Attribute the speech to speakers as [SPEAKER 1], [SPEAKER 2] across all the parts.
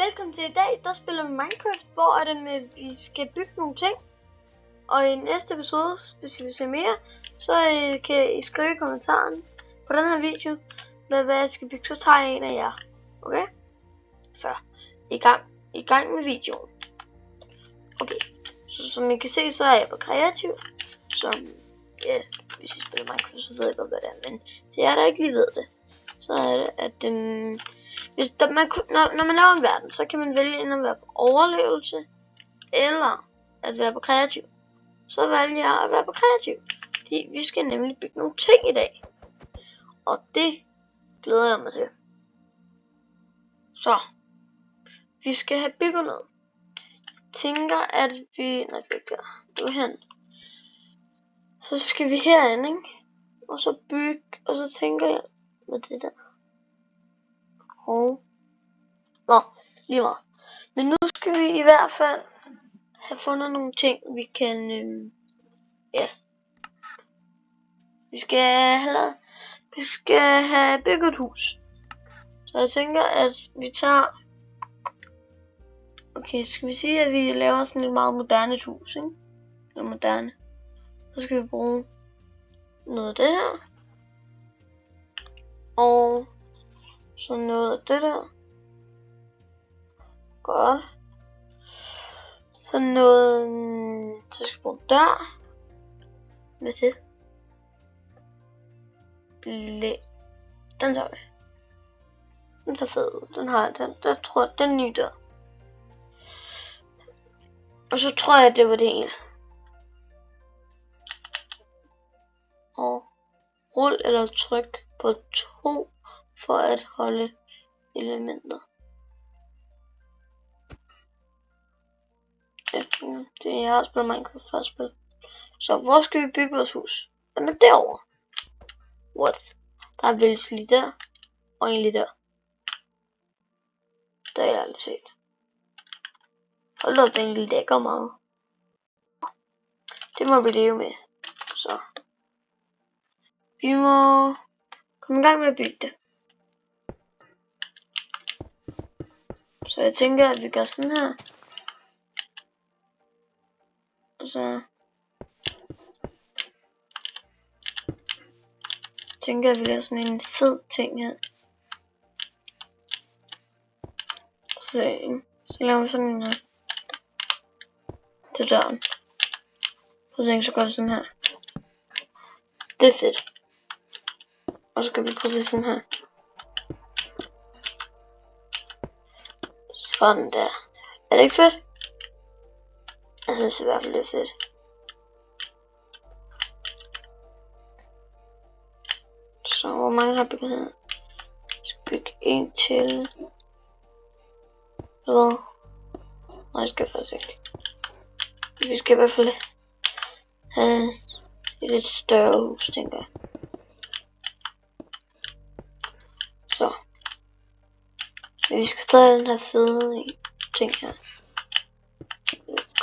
[SPEAKER 1] Velkommen til i dag, der spiller vi Minecraft, hvor er det med, vi skal bygge nogle ting. Og i næste episode, hvis I vil se mere, så kan I skrive i kommentaren på den her video, hvad jeg skal bygge, så tager jeg en af jer. Okay? Så, i gang med videoen. Okay, så som I kan se, så er jeg på kreativ. Som, ja, hvis I spiller Minecraft, så ved jeg godt, hvad det er. Men til jer, der ikke lige ved det, så er det, at hvis når man laver en verden, så kan man vælge enten at være på overlevelse, eller at være på kreativ. Så vælger jeg at være på kreativ, fordi vi skal nemlig bygge nogle ting i dag. Og det glæder jeg mig til. Så, vi skal have bygget noget. Jeg tænker, at vi, når vi gør det hen, så skal vi herinde, ikke? Og så bygge, og så tænker jeg, hvad det der. Nå, lige meget. Men nu skal vi i hvert fald have fundet nogle ting, vi kan, ja. Vi skal have bygget et hus. Så jeg tænker, at vi tager, okay, skal vi sige, at vi laver sådan et meget moderne hus, ikke? Det er moderne. Så skal vi bruge noget af det her. Og så noget af det der. Godt. Så noget, så skal vi bruge der. Hvad det? Den der. Den er fed. Den har jeg. Den tror jeg, den nye der. Og så tror jeg, det var det hele. Og rul eller tryk på 2 for at holde elementer. Det er jeg har spillet Minecraft først spil. Så hvor skal vi bygge vores hus? Jamen derovre. What? Der er vel lige der. Og egentlig der. Der er jeg aldrig set. Hold da op, den egentlig dækker meget. Det må vi leve med. Så. Vi må komme i gang med at bygge det. Så jeg tænker, at vi gør sådan her. Og så tænker jeg, at vi laver sådan en fed ting her. Så laver vi sådan en her. Til døren. Så gør vi sådan her. Det er fedt. Og så skal vi prøve sådan her. Sådan der. Er det ikke fedt? Jeg synes i hvert fald, det er fedt. Så hvor mange har bygget her? Jeg skal bygge en til. Hvad? Nej, jeg skal faktisk ikke. Vi skal i hvert fald have et lidt større hus, tænker jeg. Så. Vi skal tage den her fede ting her.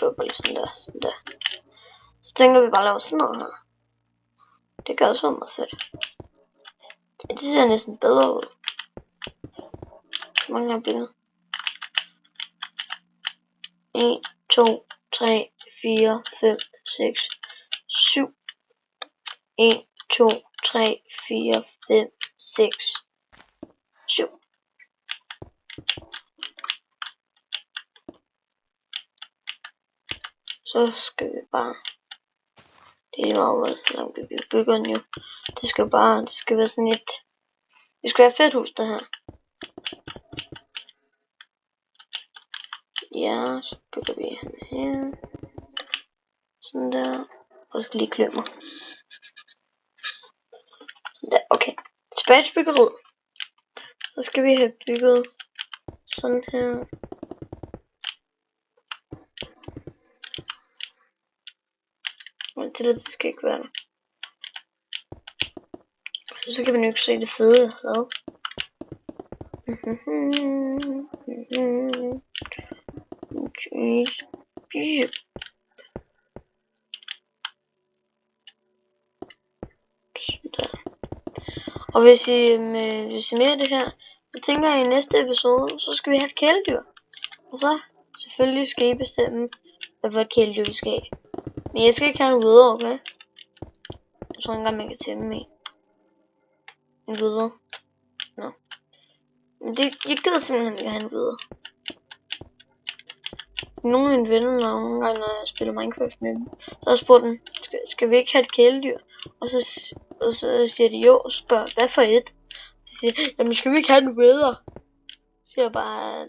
[SPEAKER 1] Gå på sådan der, sådan der. Så tænker vi bare at lave sådan noget her. Det gør også meget fedt. Ja, det ser næsten bedre ud. Så mange har bygget. 1, 2, 3, 4, 5, 6, 7. 1, 2, 3, 4, 5, 6, 7. Så skal vi bare, det er meget langt, vi bygger den jo. Det skal være sådan et, det skal være et fedt hus, det her. Ja, så bygger vi her. Sådan der. Og så skal lige klø mig. Sådan der, okay. Tilbage til byggeriet. Så skal vi have bygget sådan her. Men det skal ikke være der. Så kan man jo ikke se det fede. Så. Okay. Og hvis I mere af det her, så tænker jeg i næste episode, så skal vi have et kæledyr. Og så selvfølgelig skal I bestemme, hvad kæledyr vi skal have. Men jeg skal ikke have en videre, okay? Jeg tror ikke engang, man kan tæmme en. En videre. Nå. Men det, jeg gider simpelthen ikke have en videre. Nogle af mine venner, nogle gange, når jeg spiller Minecraft med dem, så har jeg spurgt dem, skal vi ikke have et kæledyr? Og så siger de jo, og spørger, hvad for et? Så siger de, jamen skal vi ikke have en videre? Så siger jeg bare,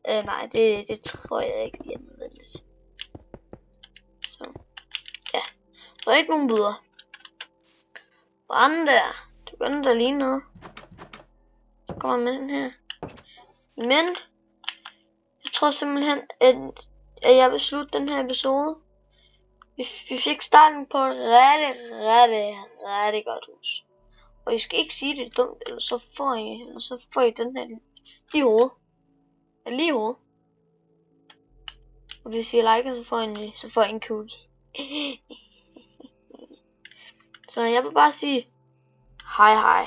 [SPEAKER 1] nej, det tror jeg ikke, det er nødvendigt. Så, ja. Så er ikke nogen videre. Hvordan der? Det begynder der lige noget. Så kommer med den her. Men jeg tror simpelthen, at jeg vil slutte den her episode. Vi fik starten på et rigtig godt hus. Og I skal ikke sige det dumt, eller så får I den her lige i hovedet. Lige i hovedet. Og hvis I liker, så får I en cookie. Så jeg vil bare sige hej hej.